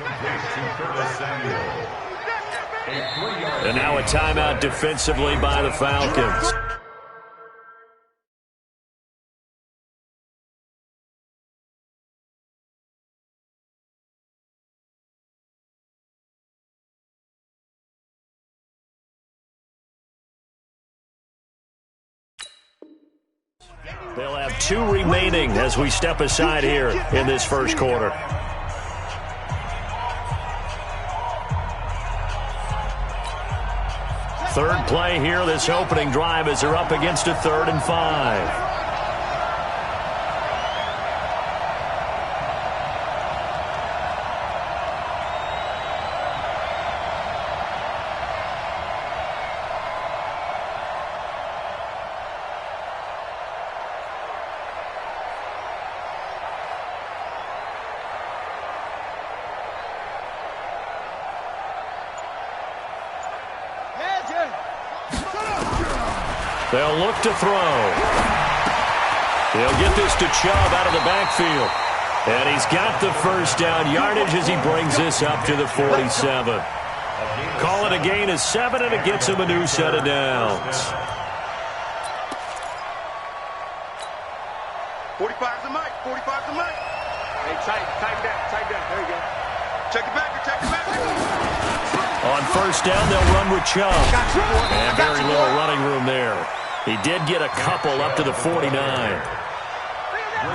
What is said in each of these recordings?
And now a timeout defensively by the Falcons. They'll have 2 remaining as we step aside here in this first quarter. Third play here, this opening drive, as they're up against a 3rd and 5. They'll look to throw. He'll get this to Chubb out of the backfield. And he's got the first down yardage as he brings this up to the 47. Call it a gain of 7, and it gets him a new set of downs. 45's the mic. 45's the mic. Hey, tighten down. There you go. Check it back. On first down, they'll run with Chubb. And very little running room there. He did get a couple up to the 49.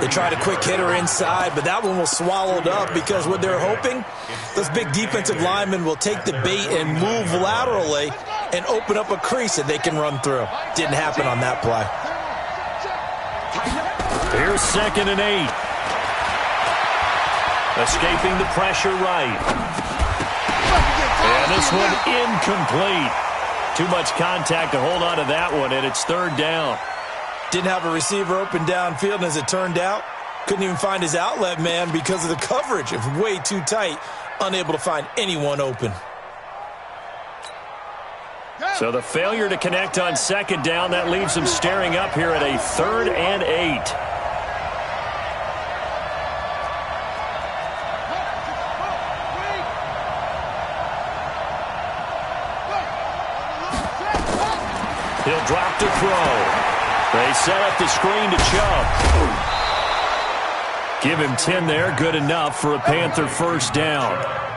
They tried a quick hitter inside, but that one was swallowed up because what they're hoping, those big defensive linemen will take the bait and move laterally and open up a crease that they can run through. Didn't happen on that play. Here's 2nd and 8. Escaping the pressure right. And this one incomplete. Too much contact to hold on to that one, and it's 3rd down. Didn't have a receiver open downfield, and as it turned out, couldn't even find his outlet man because of the coverage. It was way too tight, unable to find anyone open. So the failure to connect on 2nd down, that leaves him staring up here at a 3rd and 8. He'll drop to throw. They set up the screen to Chubb. Give him 10 there, good enough for a Panther first down.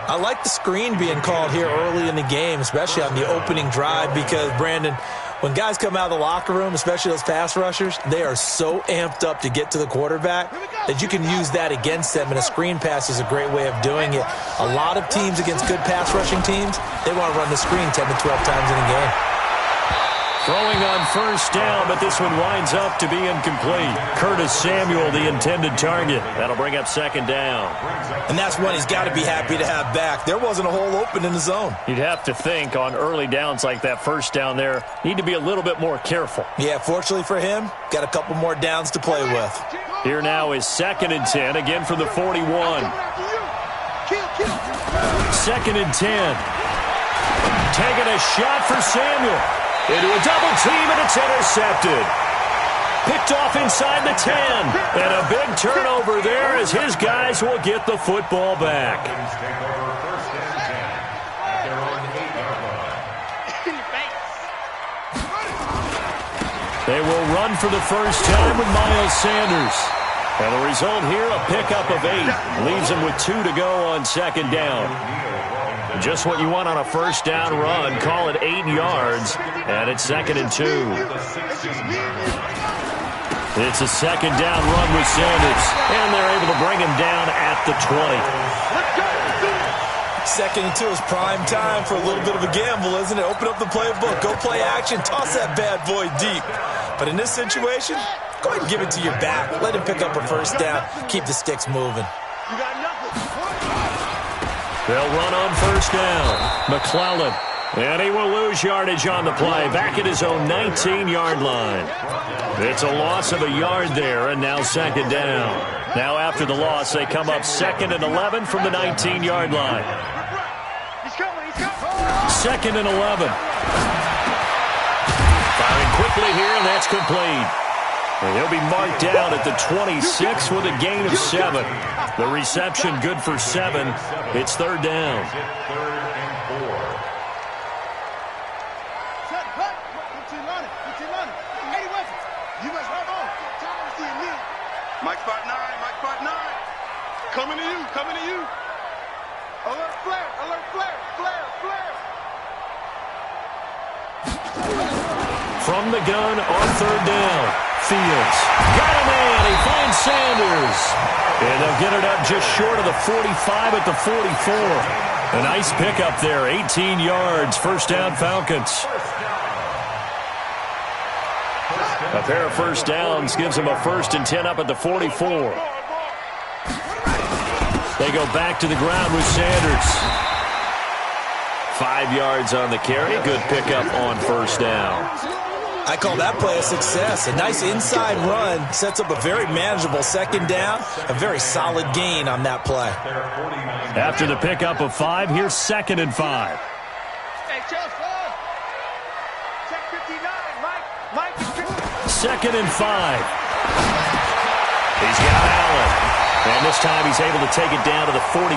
I like the screen being called here early in the game, especially on the opening drive, because, Brandon, when guys come out of the locker room, especially those pass rushers, they are so amped up to get to the quarterback that you can use that against them, and a screen pass is a great way of doing it. A lot of teams against good pass rushing teams, they want to run the screen 10 to 12 times in a game. Throwing on first down, but this one winds up to be incomplete. Curtis Samuel, the intended target. That'll bring up 2nd down. And that's one he's got to be happy to have back. There wasn't a hole open in the zone. You'd have to think on early downs like that first down there, need to be a little bit more careful. Yeah, fortunately for him, got a couple more downs to play with. Here now is 2nd and 10, again from the 41. 2nd and 10. Taking a shot for Samuel. Into a double team, and it's intercepted. Picked off inside the 10. And a big turnover there as his guys will get the football back. They will run for the first time with Miles Sanders. And the result here, a pickup of 8. Leaves him with 2 to go on 2nd down. Just what you want on a first down run. Call it 8 yards, and it's 2nd and 2. It's a 2nd down run with Sanders, and they're able to bring him down at the 20. 2nd and 2 is prime time for a little bit of a gamble, isn't it? Open up the playbook, go play action, toss that bad boy deep. But in this situation, go ahead and give it to your back. Let him pick up a first down, keep the sticks moving. They'll run on first down. McClellan. And he will lose yardage on the play. Back at his own 19-yard line. It's a loss of a yard there, and now 2nd down. Now after the loss, they come up 2nd and 11 from the 19-yard line. 2nd and 11. Firing quickly here, and that's complete. And he'll be marked down at the 26 with a gain of 7. The reception good for 7. It's third down. Mike 5-9, Mike 5-9. Coming to you, coming to you. Alert flare, alert flare, flare, flare. From the gun on third down. Fields. Got a man. He finds Sanders. And they'll get it up just short of the 45 at the 44. A nice pickup there. 18 yards. First down, Falcons. A pair of first downs gives them a 1st and 10 up at the 44. They go back to the ground with Sanders. 5 yards on the carry. Good pickup on first down. I call that play a success. A nice inside run sets up a very manageable second down. A very solid gain on that play. After the pickup of 5, here's 2nd and 5. Hey, Chelsea. Check 59, Mike. 2nd and 5. He's got Allen. And this time he's able to take it down to the 42.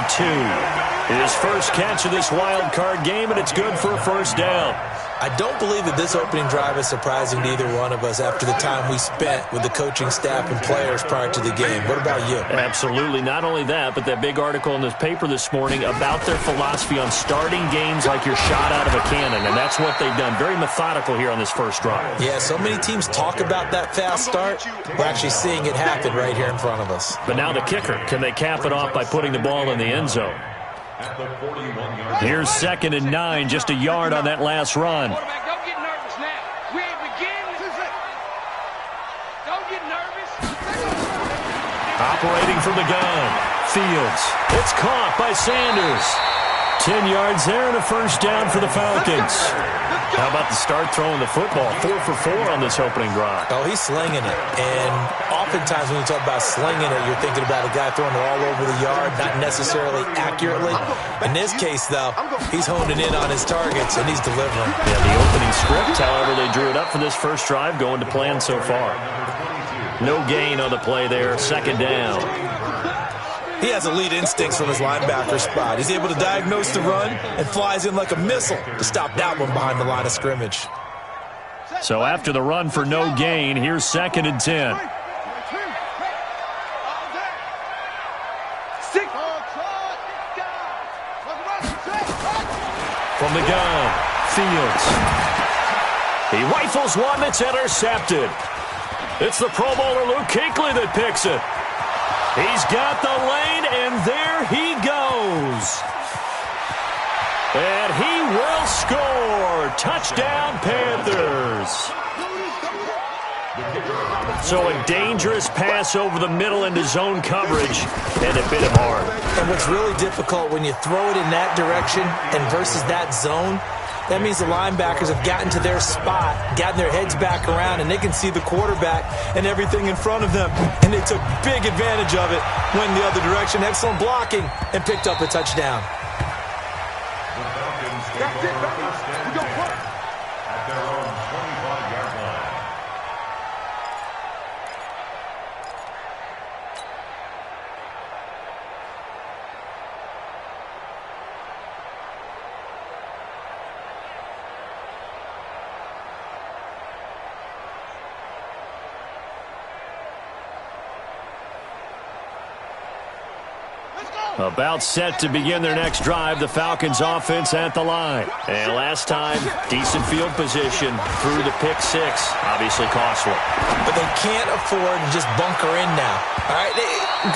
His first catch of this wild card game, and it's good for a first down. I don't believe that this opening drive is surprising to either one of us after the time we spent with the coaching staff and players prior to the game. What about you? Absolutely. Not only that, but that big article in the paper this morning about their philosophy on starting games like you're shot out of a cannon, and that's what they've done. Very methodical here on this first drive. Yeah, so many teams talk about that fast start. We're actually seeing it happen right here in front of us. But now the kicker. Can they cap it off by putting the ball in the end zone? Here's 2nd and 9, just a yard on that last run. Quarterback, don't get nervous now. We ain't beginning. Don't get nervous. Operating from the gun. Fields. It's caught by Sanders. 10 yards there and a first down for the Falcons. How about the start throwing the football? 4 for 4 on this opening drive. Oh, he's slinging it. And oftentimes when you talk about slinging it, you're thinking about a guy throwing it all over the yard, not necessarily accurately. In this case, though, he's honing in on his targets, and he's delivering. Yeah, the opening script, however, they drew it up for this first drive, going to plan so far. No gain on the play there, 2nd down. He has elite instincts from his linebacker spot. He's able to diagnose the run and flies in like a missile to stop that one behind the line of scrimmage. So after the run for no gain, here's 2nd and 10. From the gun, Fields. He rifles one that's intercepted. It's the Pro Bowler Luke Kuechly that picks it. He's got the lane, and there he goes. And he will score. Touchdown, Panthers. So a dangerous pass over the middle into zone coverage, and it bit him hard. And what's really difficult when you throw it in that direction and versus that zone, that means the linebackers have gotten to their spot, gotten their heads back around, and they can see the quarterback and everything in front of them. And they took big advantage of it, went the other direction, excellent blocking, and picked up a touchdown. That's it, baby. We gon' work. At their own 25-yard line. About set to begin their next drive, the Falcons offense at the line. And last time, decent field position through the pick 6. Obviously costly. But they can't afford to just bunker in now. All right,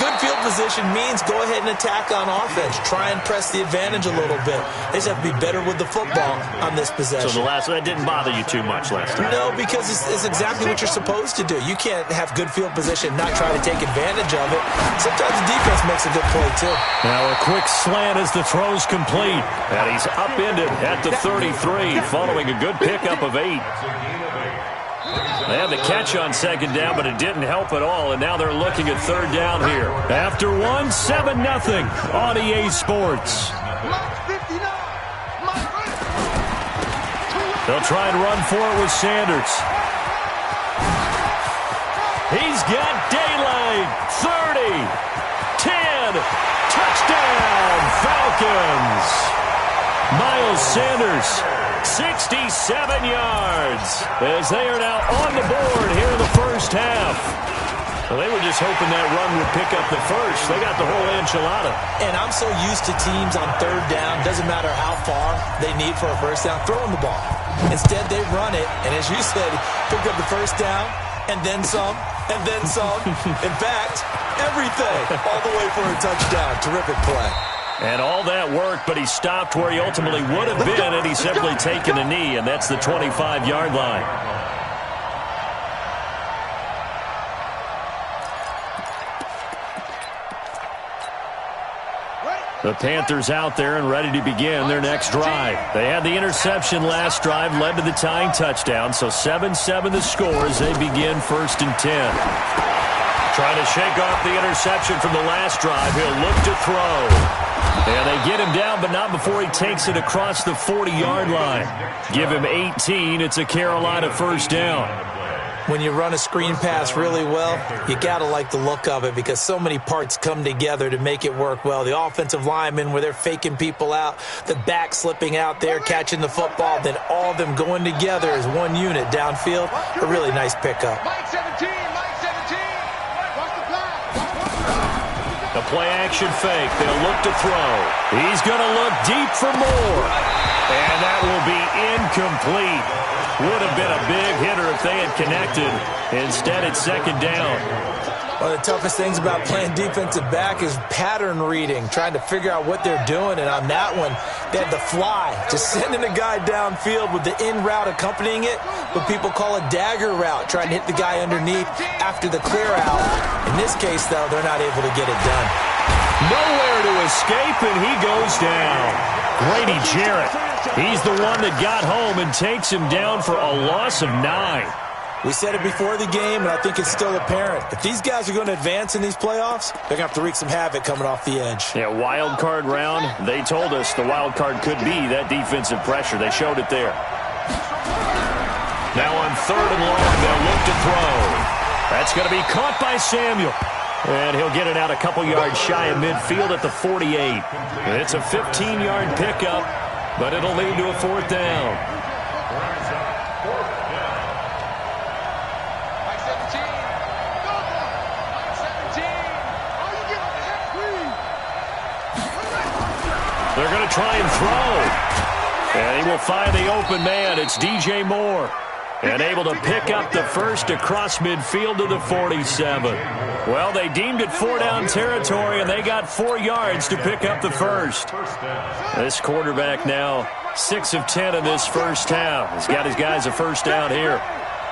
good field position means go ahead and attack on offense. Try and press the advantage a little bit. They just have to be better with the football on this possession. So that didn't bother you too much last time? No, because it's exactly what you're supposed to do. You can't have good field position, not try to take advantage of it. Sometimes the defense makes a good play, too. Now a quick slant as the throw's complete. And he's upended at the 33 following a good pickup of 8. They had the catch on 2nd down, but it didn't help at all. And now they're looking at 3rd down here. After 1, 7-0 on EA Sports. They'll try and run for it with Sanders. He's got daylight. 30, 10, touchdown, Falcons. Miles Sanders, 67 yards, as they are now on the board here in the first half. Well, they were just hoping that run would pick up the first. They got the whole enchilada. And I'm so used to teams on third down, doesn't matter how far they need for a first down, throwing the ball. Instead, they run it, and as you said, pick up the first down, and then some, and then some. In fact, everything, all the way for a touchdown. Terrific play. And all that work, but he stopped where he ultimately would have been, and he's simply taken a knee, and that's the 25-yard line. The Panthers out there and ready to begin their next drive. They had the interception last drive, led to the tying touchdown, so 7-7 the score as they begin 1st and 10. Trying to shake off the interception from the last drive. He'll look to throw. And they get him down, but not before he takes it across the 40-yard line. Give him 18. It's a Carolina first down. When you run a screen pass really well, you got to like the look of it because so many parts come together to make it work well. The offensive linemen where they're faking people out, the back slipping out there, catching the football, then all of them going together as one unit downfield. A really nice pickup. Mike 17, Mike 17. Watch the flag. The play-action fake. They'll look to throw. He's going to look deep for more. And that will be incomplete. Would have been a big hitter if they had connected. Instead, it's second down. One of the toughest things about playing defensive back is pattern reading, trying to figure out what they're doing. And on that one, they had the fly, just sending a guy downfield with the in route accompanying it, what people call a dagger route, trying to hit the guy underneath after the clear out. In this case, though, they're not able to get it done. Nowhere to escape, and he goes down. Grady Jarrett. He's the one that got home and takes him down for a loss of 9. We said it before the game, and I think it's still apparent. If these guys are going to advance in these playoffs, they're going to have to wreak some havoc coming off the edge. Yeah, wild card round. They told us the wild card could be that defensive pressure. They showed it there. Now on 3rd and long, they'll look to throw. That's going to be caught by Samuel. And he'll get it out a couple yards shy of midfield at the 48. It's a 15-yard pickup, but it'll lead to a 4th down. Mike 17. Mike 17. Oh, you get on the head, please. They're going to try and throw. And he will find the open man. It's DJ Moore. And able to pick up the first across midfield to the 47. Well, they deemed it 4-down territory, and they got 4 yards to pick up the first. This quarterback now 6 of 10 in this first half. He's got his guys a first down here.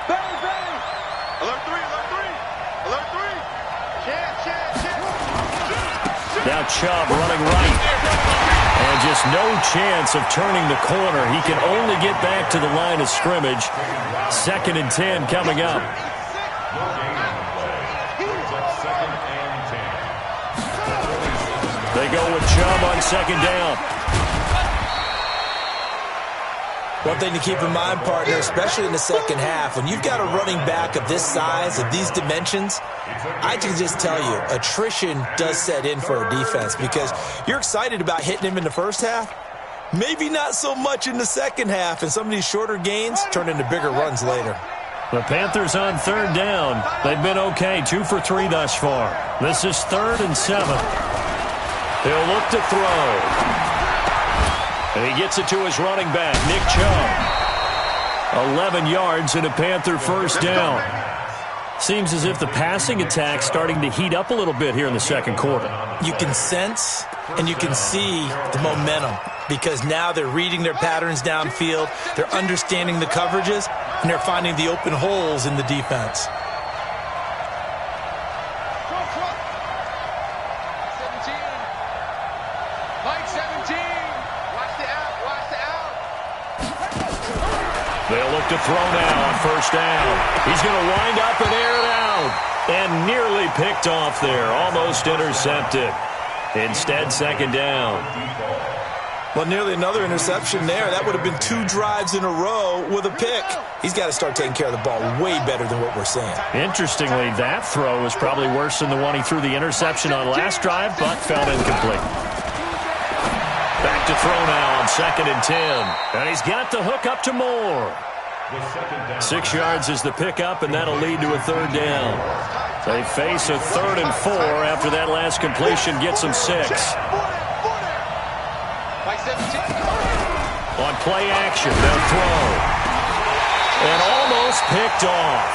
Bang, bang. Alert 3, alert 3. Alert 3. Chance. Now Chubb running right. And just no chance of turning the corner. He can only get back to the line of scrimmage. 2nd and 10 coming up. They go with Chubb on 2nd down. One thing to keep in mind, partner, especially in the second half, when you've got a running back of this size, of these dimensions, I can just tell you, attrition does set in for a defense because you're excited about hitting him in the first half. Maybe not so much in the second half, and some of these shorter gains turn into bigger runs later. The Panthers on 3rd down. They've been okay, 2 for 3 thus far. This is 3rd and 7. He'll look to throw. And he gets it to his running back, Nick Chubb. 11 yards and a Panther first down. Seems as if the passing attack's starting to heat up a little bit here in the second quarter. You can sense and you can see the momentum because now they're reading their patterns downfield, they're understanding the coverages, and they're finding the open holes in the defense. 17. Mike 17. Watch the out. Watch the out. They'll look to throw now on first down. He's going to wind up and air it out. And nearly picked off there. Almost intercepted. Instead, second down. Well, nearly another interception there. That would have been 2 drives in a row with a pick. He's got to start taking care of the ball way better than what we're seeing. Interestingly, that throw was probably worse than the one he threw the interception on last drive, but fell incomplete. Back to throw now on 2nd and 10. And he's got the hook up to Moore. 6 yards is the pickup, and that'll lead to a 3rd down. They face a 3rd and 4 after that last completion gets them 6. On play action, they'll throw. And almost picked off.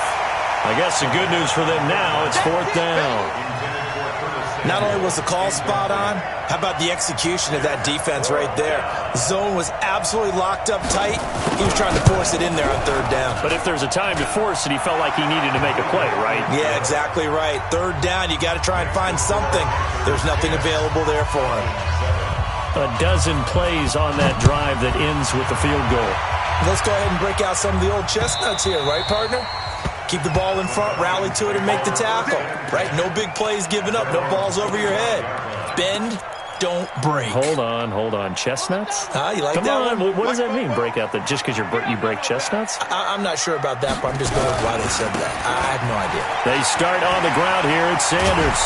I guess the good news for them now, it's 4th down. Not only was the call spot on, how about the execution of that defense right there? The zone was absolutely locked up tight. He was trying to force it in there on 3rd down. But if there's a time to force it, he felt like he needed to make a play, right? Yeah, exactly right. 3rd down, you got to try and find something. There's nothing available there for him. A dozen plays on that drive that ends with the field goal. Let's go ahead and break out some of the old chestnuts here, right, partner? Keep the ball in front, rally to it, and make the tackle. Right? No big plays given up, no balls over your head. Bend, don't break. Hold on. Chestnuts? You like Come that on. one? What does that mean, break out the just because you break chestnuts? I'm not sure about that, but I'm just going with why they said that. I have no idea. They start on the ground here at Sanders.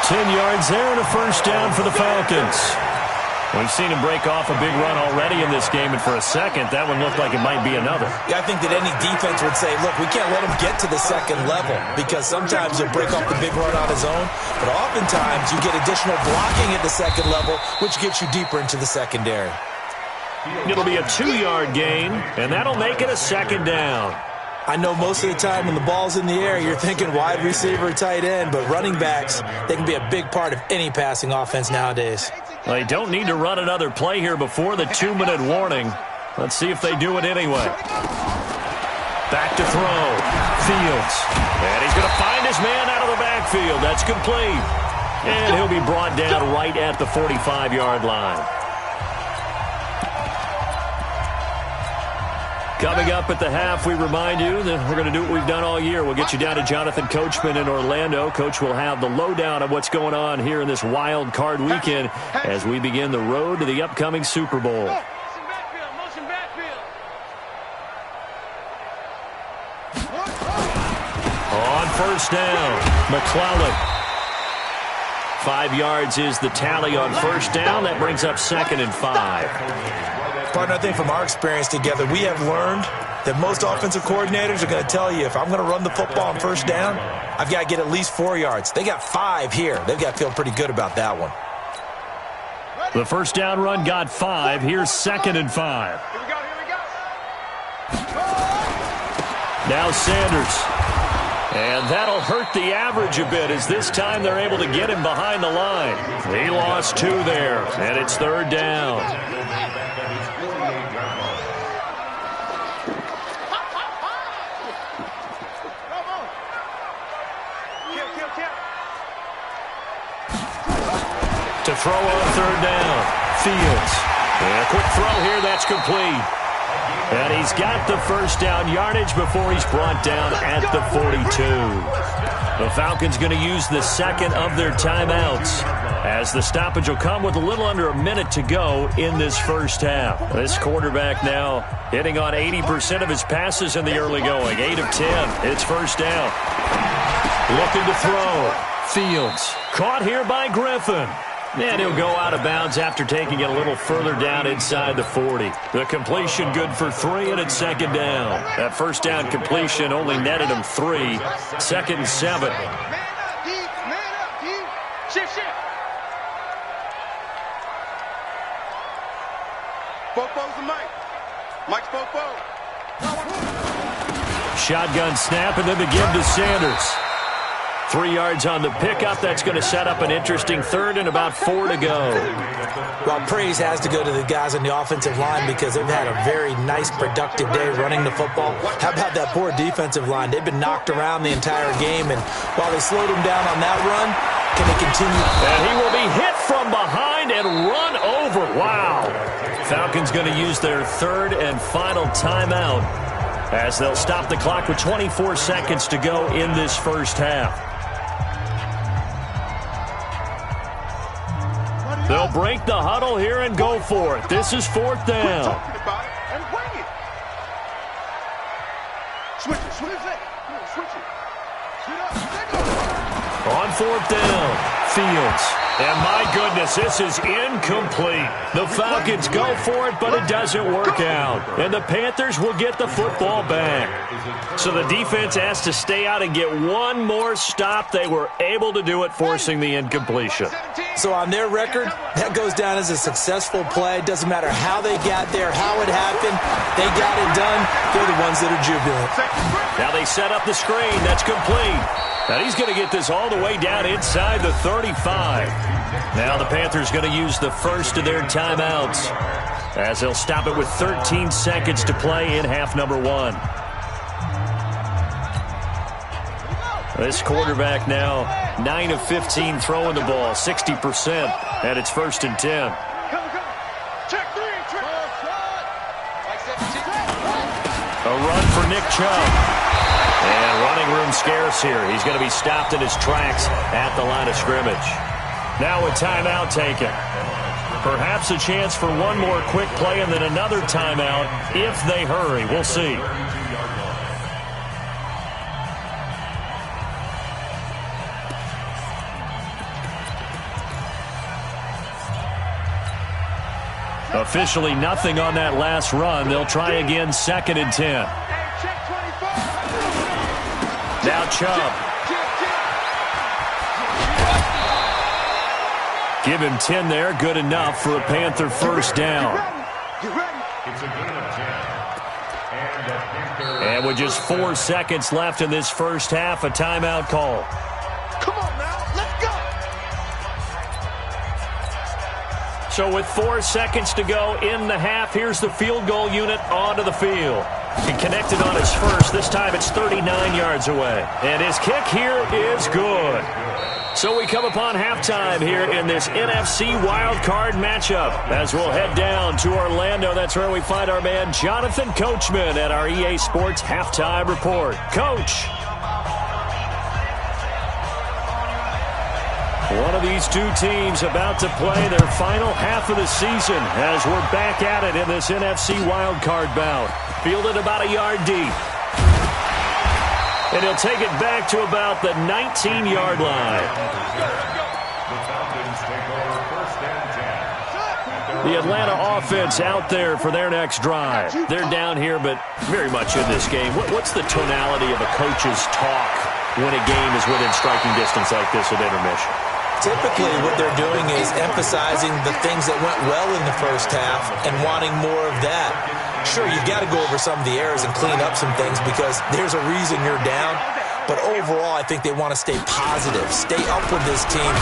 10 yards there and a 1st down for the Falcons. We've seen him break off a big run already in this game, and for a second, that one looked like it might be another. Yeah, I think that any defense would say, look, we can't let him get to the 2nd level, because sometimes he'll break off the big run on his own, but oftentimes you get additional blocking at the 2nd level, which gets you deeper into the secondary. It'll be a 2-yard gain, and that'll make it a 2nd down. I know most of the time when the ball's in the air, you're thinking wide receiver, tight end, but running backs, they can be a big part of any passing offense nowadays. They don't need to run another play here before the 2-minute warning. Let's see if they do it anyway. Back to throw. Fields. And he's going to find his man out of the backfield. That's complete. And he'll be brought down right at the 45-yard line. Coming up at the half, we remind you that we're going to do what we've done all year. We'll get you down to Jonathan Coachman in Orlando. Coach will have the lowdown of what's going on here in this wild card weekend as we begin the road to the upcoming Super Bowl. Motion backfield. On 1st down, McClellan. 5 yards is the tally on 1st down. That brings up 2nd and 5. Partner, I think from our experience together, we have learned that most offensive coordinators are going to tell you, if I'm going to run the football on 1st down, I've got to get at least 4 yards. They got 5 here. They've got to feel pretty good about that one. The 1st down run got 5. Here's 2nd and 5. Here we go. Now Sanders. And that'll hurt the average a bit as this time they're able to get him behind the line. He lost 2 there, and it's 3rd down. To throw on 3rd down, Fields. And a quick throw here, that's complete. And he's got the 1st down yardage before he's brought down at the 42. The Falcons going to use the 2nd of their timeouts as the stoppage will come with a little under a minute to go in this 1st half. This quarterback now hitting on 80% of his passes in the early going. 8 of 10. It's 1st down. Looking to throw. Fields. Caught here by Griffin. And he'll go out of bounds after taking it a little further down inside the 40. The completion good for 3, and it's 2nd down. That 1st down completion only netted him 3. 2nd and 7. Man up, deep. Shift. Fofo's the Mike. Mike's Fofo. Shotgun snap, and then the give to Sanders. 3 yards on the pickup. That's going to set up an interesting 3rd and about 4 to go. Well, praise has to go to the guys on the offensive line because they've had a very nice, productive day running the football. How about that poor defensive line? They've been knocked around the entire game, and while they slowed him down on that run, can they continue? And he will be hit from behind and run over. Wow. Falcons going to use their 3rd and final timeout as they'll stop the clock with 24 seconds to go in this 1st half. They'll break the huddle here and go for it. This is fourth down. Talking about it and bring it. Switch it, switch it. Come on, switch it. Switch up. On fourth down, Fields. And my goodness, this is incomplete. The Falcons go for it, but it doesn't work out. And the Panthers will get the football back. So the defense has to stay out and get one more stop. They were able to do it, forcing the incompletion. So on their record, that goes down as a successful play. Doesn't matter how they got there, how it happened. They got it done. They're the ones that are jubilant. Now they set up the screen. That's complete. Now he's going to get this all the way down inside the 35. Now the Panthers going to use the first of their timeouts as they'll stop it with 13 seconds to play in half number one. This quarterback now 9 of 15 throwing the ball, 60%, and it's 1st and 10. A run for Nick Chubb. And running room scarce here. He's going to be stopped in his tracks at the line of scrimmage. Now a timeout taken. Perhaps a chance for one more quick play and then another timeout if they hurry. We'll see. Officially nothing on that last run. They'll try again, 2nd and 10. Now Chubb. Give him 10 there. Good enough for a Panther first down. It's a gain of 10. And with just 4 seconds left in this first half, a timeout call. Come on now, let's go. So with 4 seconds to go in the half, here's the field goal unit onto the field. He connected on his first. This time it's 39 yards away. And his kick here is good. So we come upon halftime here in this NFC wildcard matchup as we'll head down to Orlando. That's where we find our man Jonathan Coachman at our EA Sports Halftime Report. Coach. One of these two teams about to play their final half of the season as we're back at it in this NFC wildcard bout. Fielded about a yard deep. And he'll take it back to about the 19-yard line. The Falcons take over 1st and 10. The Atlanta offense out there for their next drive. They're down here, but very much in this game. What's the tonality of a coach's talk when a game is within striking distance like this at intermission? Typically, what they're doing is emphasizing the things that went well in the first half and wanting more of that. Sure, you've got to go over some of the errors and clean up some things because there's a reason you're down. But overall, I think they want to stay positive, stay up with this team.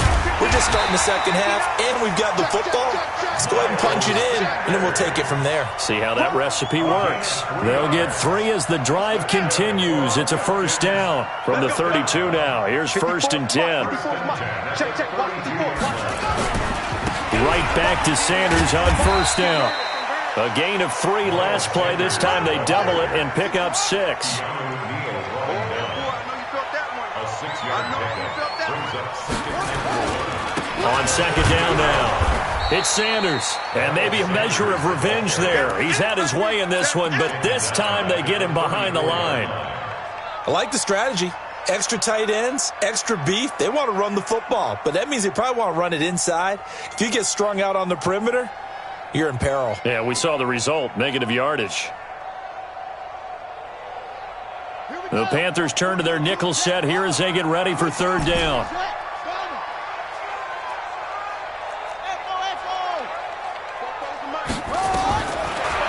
We're just starting the second half, and we've got the football. Let's go ahead and punch it in, and then we'll take it from there. See how that recipe works. They'll get 3 as the drive continues. It's a first down from the 32 now. Here's 1st and 10. Right back to Sanders on first down. A gain of 3 last play. This time they double it and pick up 6. On 2nd down now. It's Sanders. And maybe a measure of revenge there. He's had his way in this one, but this time they get him behind the line. I like the strategy. Extra tight ends, extra beef. They want to run the football, but that means they probably want to run it inside. If you get strung out on the perimeter, you're in peril. Yeah, we saw the result, negative yardage. The Panthers turn to their nickel set here as they get ready for 3rd down.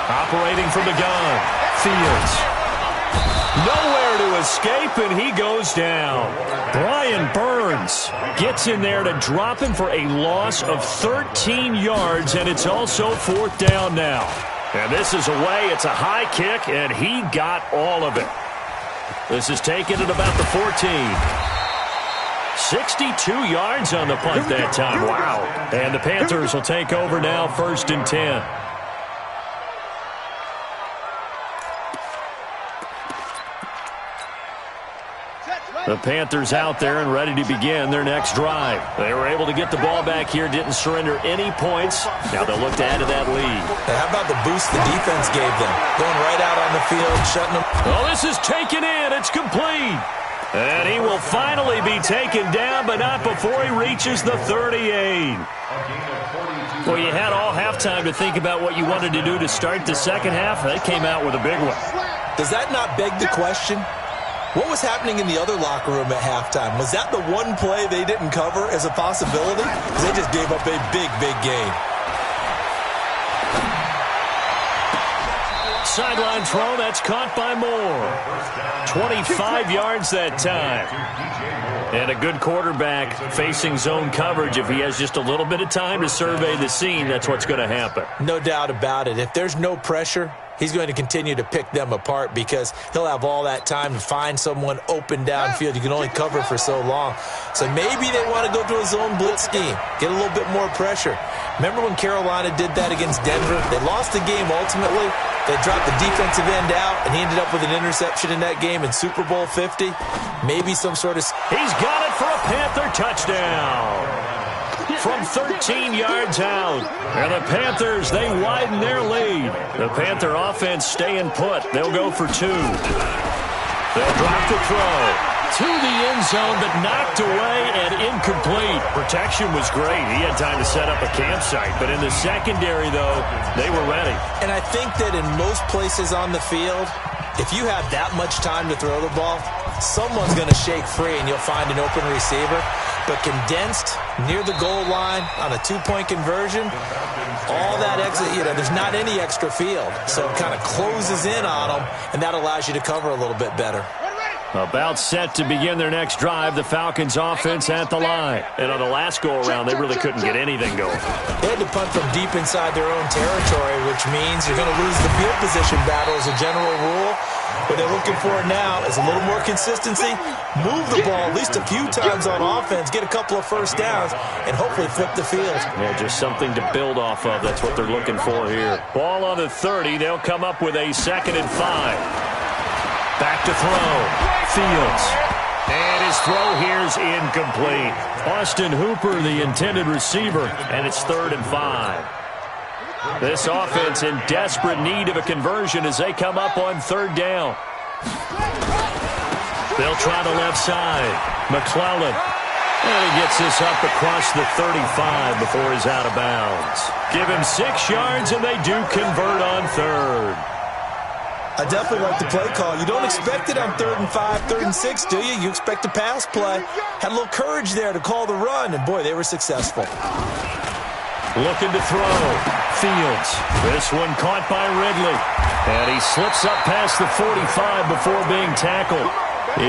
Operating from the gun, Fields. Nowhere to escape, and he goes down. Brian Burns gets in there to drop him for a loss of 13 yards, and it's also 4th down now. And this is away. It's a high kick, and he got all of it. This is taken at about the 14. 62 yards on the punt that time. Wow. And the Panthers will take over now, 1st and 10. The Panthers out there and ready to begin their next drive. They were able to get the ball back here, didn't surrender any points. Now they'll look to add to that lead. Hey, how about the boost the defense gave them? Going right out on the field, shutting them. Oh, this is taken in. It's complete. And he will finally be taken down, but not before he reaches the 38. Well, you had all halftime to think about what you wanted to do to start the second half. They came out with a big one. Does that not beg the question? What was happening in the other locker room at halftime? Was that the one play they didn't cover as a possibility? Because they just gave up a big, big gain. Sideline throw, that's caught by Moore. 25 yards that time. And a good quarterback facing zone coverage. If he has just a little bit of time to survey the scene, that's what's going to happen. No doubt about it. If there's no pressure, he's going to continue to pick them apart because he'll have all that time to find someone open downfield. You can only cover for so long. So maybe they want to go to a zone blitz scheme, get a little bit more pressure. Remember when Carolina did that against Denver? They lost the game ultimately. They dropped the defensive end out, and he ended up with an interception in that game in Super Bowl 50. Maybe some sort of... He's got it for a Panther touchdown. From 13 yards out. And the Panthers, they widen their lead. The Panther offense staying put. They'll go for two. They'll drop the throw. To the end zone, but knocked away and incomplete. Protection was great. He had time to set up a campsite. But in the secondary, though, they were ready. And I think that in most places on the field, if you have that much time to throw the ball, someone's going to shake free and you'll find an open receiver. But condensed near the goal line on a two-point conversion, all that exit, there's not any extra field. So it kind of closes in on them, and that allows you to cover a little bit better. About set to begin their next drive, the Falcons offense at the line. And on the last go-around, they really couldn't get anything going. They had to punt from deep inside their own territory, which means you're going to lose the field position battle as a general rule. What they're looking for now is a little more consistency, move the ball at least a few times on offense, get a couple of first downs, and hopefully flip the field. Yeah, just something to build off of. That's what they're looking for here. Ball on the 30. They'll come up with a 2nd and 5. Back to throw. Fields. And his throw here's incomplete. Austin Hooper, the intended receiver, and it's 3rd and 5. This offense in desperate need of a conversion as they come up on 3rd down. They'll try the left side. McClellan. And he gets this up across the 35 before he's out of bounds. Give him 6 yards, and they do convert on 3rd. I definitely like the play call. You don't expect it on 3rd and 5, 3rd and 6, do you? You expect a pass play. Had a little courage there to call the run, and boy, they were successful. Looking to throw. Fields. This one caught by Ridley. And he slips up past the 45 before being tackled.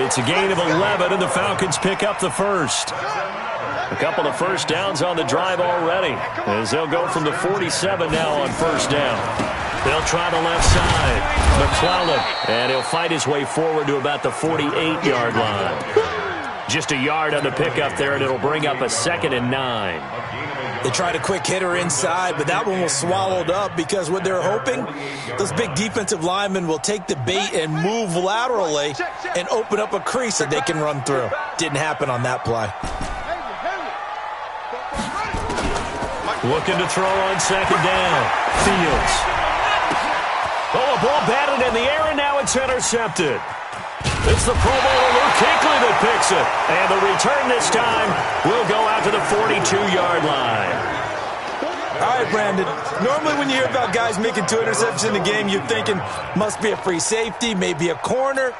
It's a gain of 11, and the Falcons pick up the first. A couple of first downs on the drive already, as they'll go from the 47 now on 1st down. They'll try the left side. McClellan. And he'll fight his way forward to about the 48-yard line. Just a yard on the pickup there, and it'll bring up a 2nd and 9. They tried a quick hitter inside, but that one was swallowed up because what they're hoping, those big defensive linemen will take the bait and move laterally and open up a crease that they can run through. Didn't happen on that play. Looking to throw on 2nd down. Fields. Oh, a ball batted in the air, and now it's intercepted. It's the Pro Bowler Luke Kuechly that picks it. And the return this time will go out to the 42-yard line. All right, Brandon. Normally when you hear about guys making 2 interceptions in the game, you're thinking must be a free safety, maybe a corner.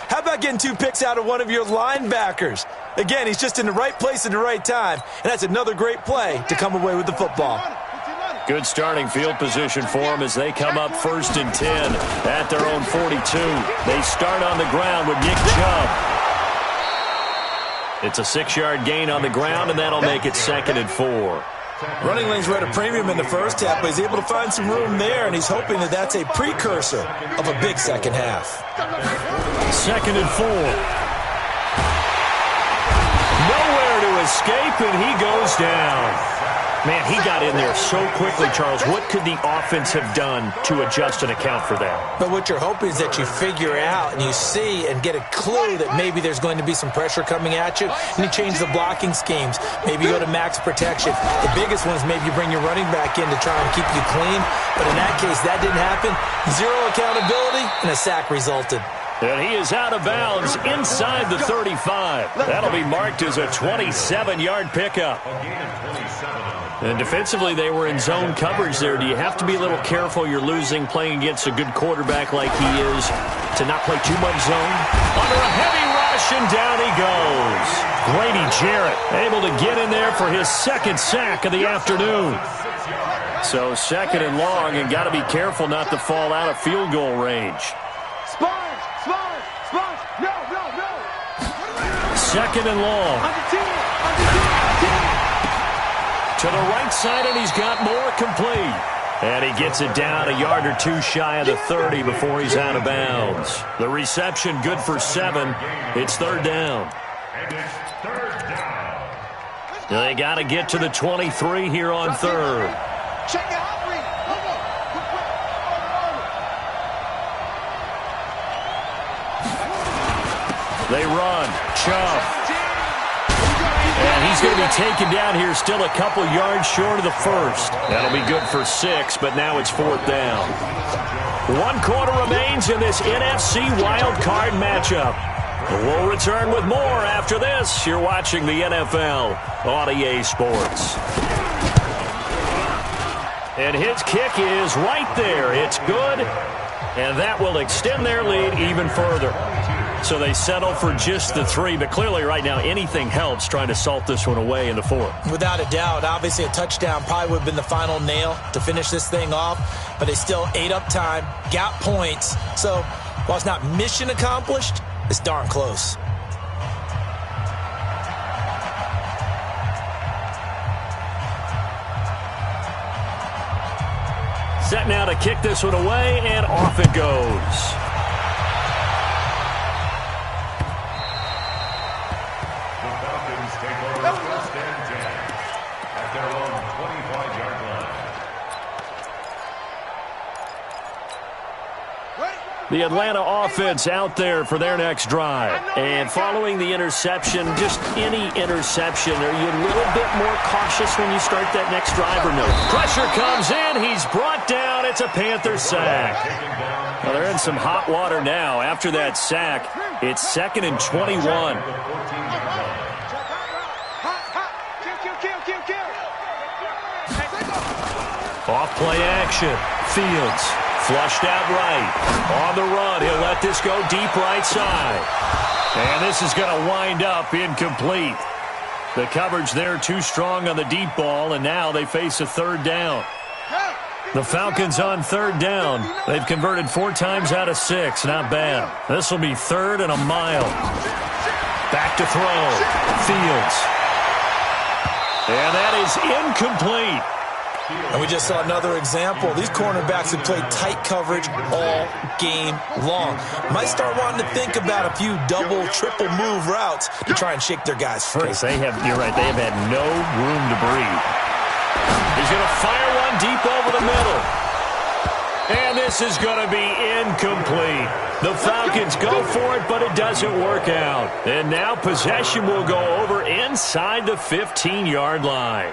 How about getting 2 picks out of one of your linebackers? Again, he's just in the right place at the right time, and that's another great play to come away with the football. Good starting field position for them as they come up 1st and 10 at their own 42. They start on the ground with Nick Chubb. It's a 6-yard gain on the ground, and that'll make it 2nd and 4. Running lanes were at a premium in the first half, but he's able to find some room there, and he's hoping that that's a precursor of a big second half. 2nd and 4. Nowhere to escape, and he goes down. Man, he got in there so quickly, Charles. What could the offense have done to adjust and account for that? But what you're hoping is that you figure out and you see and get a clue that maybe there's going to be some pressure coming at you, and you change the blocking schemes. Maybe you go to max protection. The biggest one is maybe you bring your running back in to try and keep you clean. But in that case, that didn't happen. Zero accountability, and a sack resulted. And he is out of bounds inside the 35. That'll be marked as a 27-yard pickup. And defensively, they were in zone coverage there. Do you have to be a little careful? You're losing playing against a good quarterback like he is to not play too much zone? Under a heavy rush, and down he goes. Grady Jarrett able to get in there for his second sack of the afternoon. So second and long, and got to be careful not to fall out of field goal range. Second and long. To the right side, and he's got more complete. And he gets it down a yard or two shy of the 30 before he's out of bounds. The reception good for 7. It's third down. They got to get to the 23 here on third. They run. Chubb. And he's going to be taken down here still a couple yards short of the first. That'll be good for 6, but now it's fourth down. 1 quarter remains in this NFC wild card matchup. We'll return with more after this. You're watching the NFL on EA Sports. And his kick is right there. It's good, and that will extend their lead even further. So they settle for just the 3, but clearly right now anything helps trying to salt this one away in the 4th. Without a doubt, obviously a touchdown probably would have been the final nail to finish this thing off, but they still ate up time, got points. So while it's not mission accomplished, it's darn close. Set now to kick this one away, and off it goes. The Atlanta offense out there for their next drive. And following the interception, just any interception, are you a little bit more cautious when you start that next drive or no? Pressure comes in. He's brought down. It's a Panther sack. Well, they're in some hot water now. After that sack, it's 2nd and 21. Off play action. Fields. Flushed out right. On the run, he'll let this go deep right side. And this is going to wind up incomplete. The coverage there too strong on the deep ball, and now they face a third down. The Falcons on third down. They've converted 4 times out of 6. Not bad. This will be 3rd and a mile. Back to throw. Fields. And that is incomplete. And we just saw another example. These cornerbacks have played tight coverage all game long. Might start wanting to think about a few double, triple move routes to try and shake their guys free. You're right, they have had no room to breathe. He's going to fire one deep over the middle. And this is going to be incomplete. The Falcons go for it, but it doesn't work out. And now possession will go over inside the 15-yard line.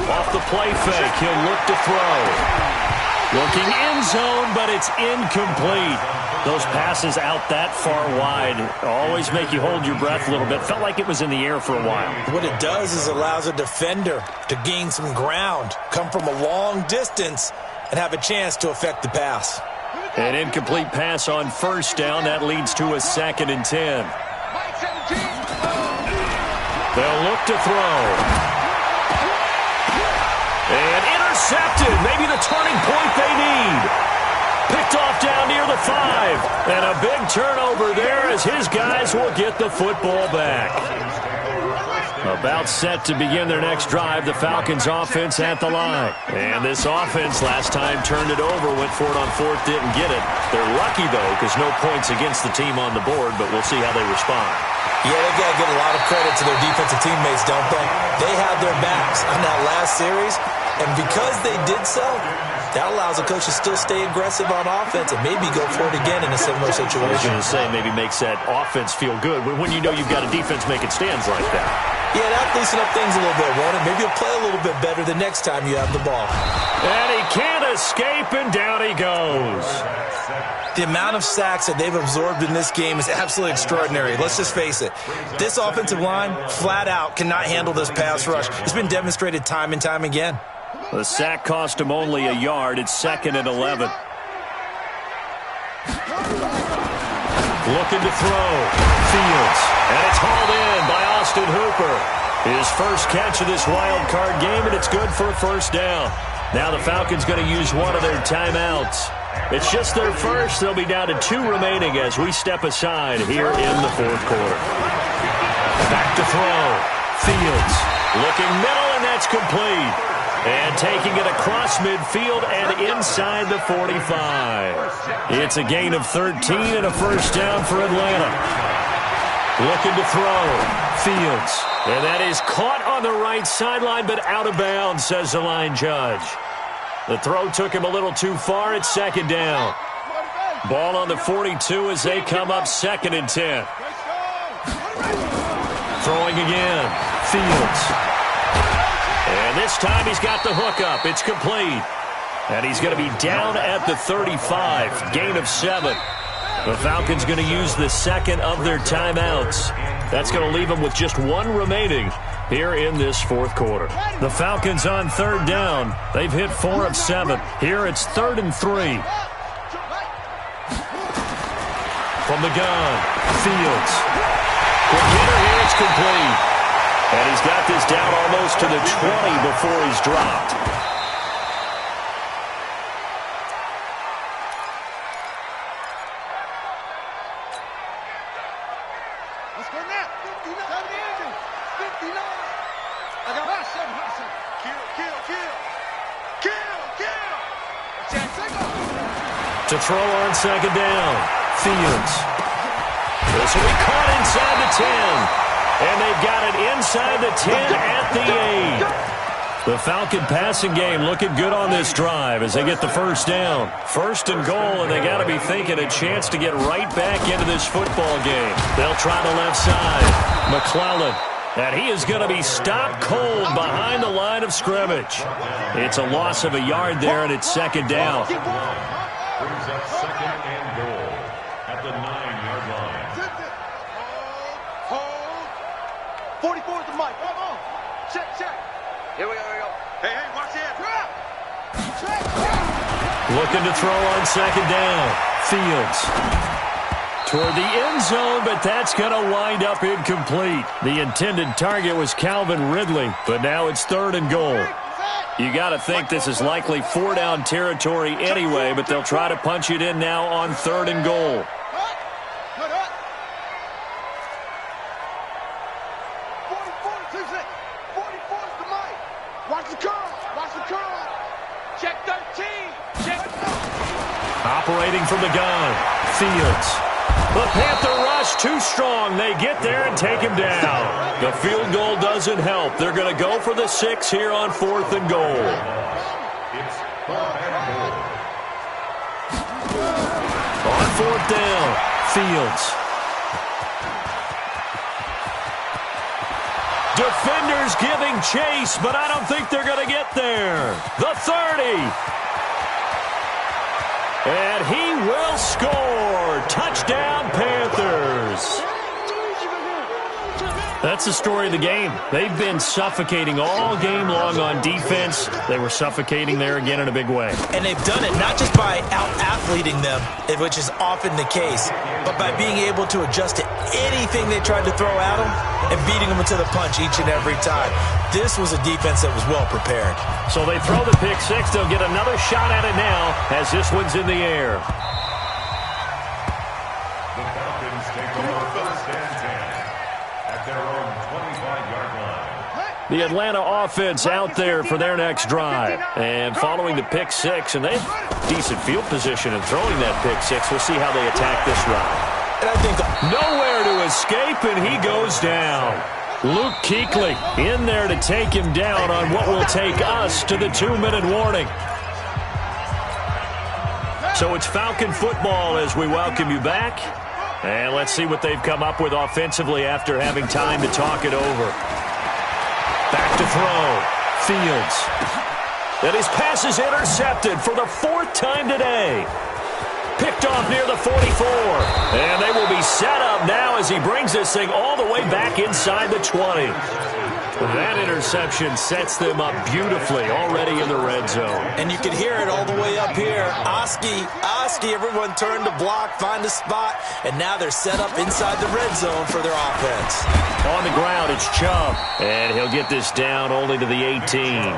Off the play fake, he'll look to throw. Looking end zone, but it's incomplete. Those passes out that far wide always make you hold your breath a little bit. Felt like it was in the air for a while. What it does is it allows a defender to gain some ground, come from a long distance, and have a chance to affect the pass. An incomplete pass on first down. That leads to a 2nd and 10. They'll look to throw. And intercepted. Maybe the turning point they need. Picked off down near the 5. And a big turnover there as his guys will get the football back. About set to begin their next drive, the Falcons offense at the line. And this offense last time turned it over, went for it on fourth, didn't get it. They're lucky, though, because no points against the team on the board, but we'll see how they respond. Yeah, they got to give a lot of credit to their defensive teammates, don't they? They had their backs on that last series, and because they did so, that allows the coach to still stay aggressive on offense and maybe go for it again in a similar situation. I was going to say, maybe makes that offense feel good when you know you've got a defense making stands like that. Yeah, that'll loosen up things a little bit, won't it? Maybe you'll play a little bit better the next time you have the ball. And he can't escape, and down he goes. The amount of sacks that they've absorbed in this game is absolutely extraordinary. Let's just face it. This offensive line, flat out, cannot handle this pass rush. It's been demonstrated time and time again. The sack cost him only a yard. It's 2nd and 11. Looking to throw. Fields. And it's hauled in by Austin Hooper. His first catch of this wild card game, and it's good for a first down. Now the Falcons going to use one of their timeouts. It's just their first. They'll be down to 2 remaining as we step aside here in the fourth quarter. Back to throw. Fields looking middle, and that's complete. And taking it across midfield and inside the 45. It's a gain of 13 and a first down for Atlanta. Looking to throw. Fields. And that is caught on the right sideline, but out of bounds, says the line judge. The throw took him a little too far. It's 2nd down. Ball on the 42 as they come up 2nd and 10. Throwing again. Fields. And this time he's got the hook up. It's complete. And he's going to be down at the 35. Gain of 7. The Falcons going to use the second of their timeouts. That's going to leave them with just 1 remaining here in this fourth quarter. The Falcons on 3rd down. They've hit 4 of 7. Here it's 3rd and 3. From the gun, Fields. Quick hitter here, it's complete. And he's got this down almost to the 20 before he's dropped. Let's go now. 59. 59. I got hustle. Kill. To throw on 2nd down. Fields. This will be caught inside the 10. And they've got it inside the 10 at the 8. The Falcon passing game looking good on this drive as they get the first down. 1st and goal, and they got to be thinking a chance to get right back into this football game. They'll try the left side. McClellan. And he is going to be stopped cold behind the line of scrimmage. It's a loss of a yard there, and it's 2nd down. Brings up 2nd and goal at the 9-yard line. 44 is the mic. Come on. Check. Here we go. Hey, watch it. Looking to throw on 2nd down. Fields. Toward the end zone, but that's going to wind up incomplete. The intended target was Calvin Ridley, but now it's 3rd and goal. You got to think this is likely 4-down territory anyway, but they'll try to punch it in now on 3rd and goal. 44 is the mic. Watch the curl. Check 13. Operating from the gun. Fields. The Panther rush too strong. They get there and take him down. The field goal doesn't help. They're going to go for the 6 here on 4th and goal. It's 4th and goal. On 4th down, Fields. Defenders giving chase, but I don't think they're going to get there. The 30. And he will score. Touchdown, Panthers. That's the story of the game. They've been suffocating all game long on defense. They were suffocating there again in a big way. And they've done it not just by out-athleting them, which is often the case, but by being able to adjust to anything they tried to throw at them and beating them to the punch each and every time. This was a defense that was well prepared. So they throw the pick 6. They'll get another shot at it now as this one's in the air. The Falcons take over 1st and 10 at their own 25-yard line. The Atlanta offense out there for their next drive. And following the pick six, and they have decent field position in throwing that pick six. We'll see how they attack this run. And I think nowhere to escape, and he goes down. Luke Kuechly in there to take him down on what will take us to the 2-minute warning. So it's Falcon football as we welcome you back. And let's see what they've come up with offensively after having time to talk it over. Back to throw. Fields. And his pass is intercepted for the 4th time today. Picked off near the 44. And they will be set up now as he brings this thing all the way back inside the 20. That interception sets them up beautifully already in the red zone. And you can hear it all the way up here. Oski, everyone turned to block, find a spot, and now they're set up inside the red zone for their offense. On the ground, it's Chubb, and he'll get this down only to the 18.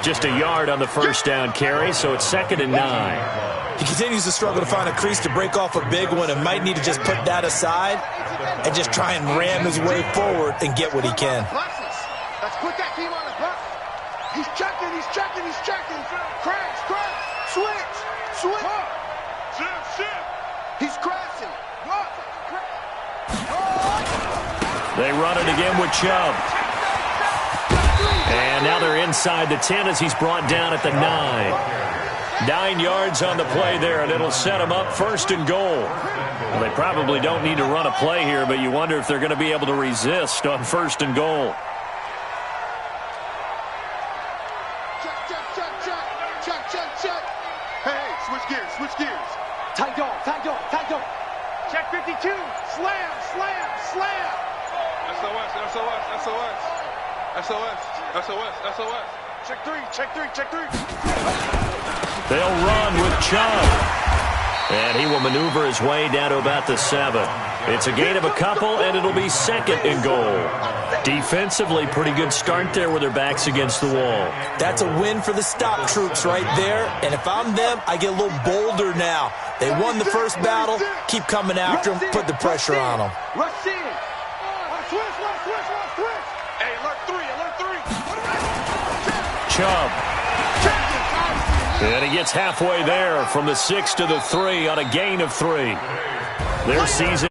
Just a yard on the first down carry, so it's 2nd and 9. He continues to struggle to find a crease to break off a big one and might need to just put that aside and just try and ram his way forward and get what he can. Let's put that team on the bus. He's checking. Crash. Switch. Shift. He's crashing. They run it again with Chubb. And now they're inside the 10 as he's brought down at the 9. 9 yards on the play there, and it'll set them up 1st and goal. Well, they probably don't need to run a play here, but you wonder if they're going to be able to resist on 1st and goal. Check. Hey, switch gears. Tight dog. Check 52. Slam. SOS. Check 3. They'll run with Chubb. And he will maneuver his way down to about the 7. It's a gain of a couple, and it'll be 2nd and goal. Defensively, pretty good start there with their backs against the wall. That's a win for the stop troops right there. And if I'm them, I get a little bolder now. They won the first battle. Keep coming after them. Put the pressure on them. Rush in. Switch. Hey, alert 3. Chubb. And he gets halfway there from the 6 to the 3 on a gain of 3. Their season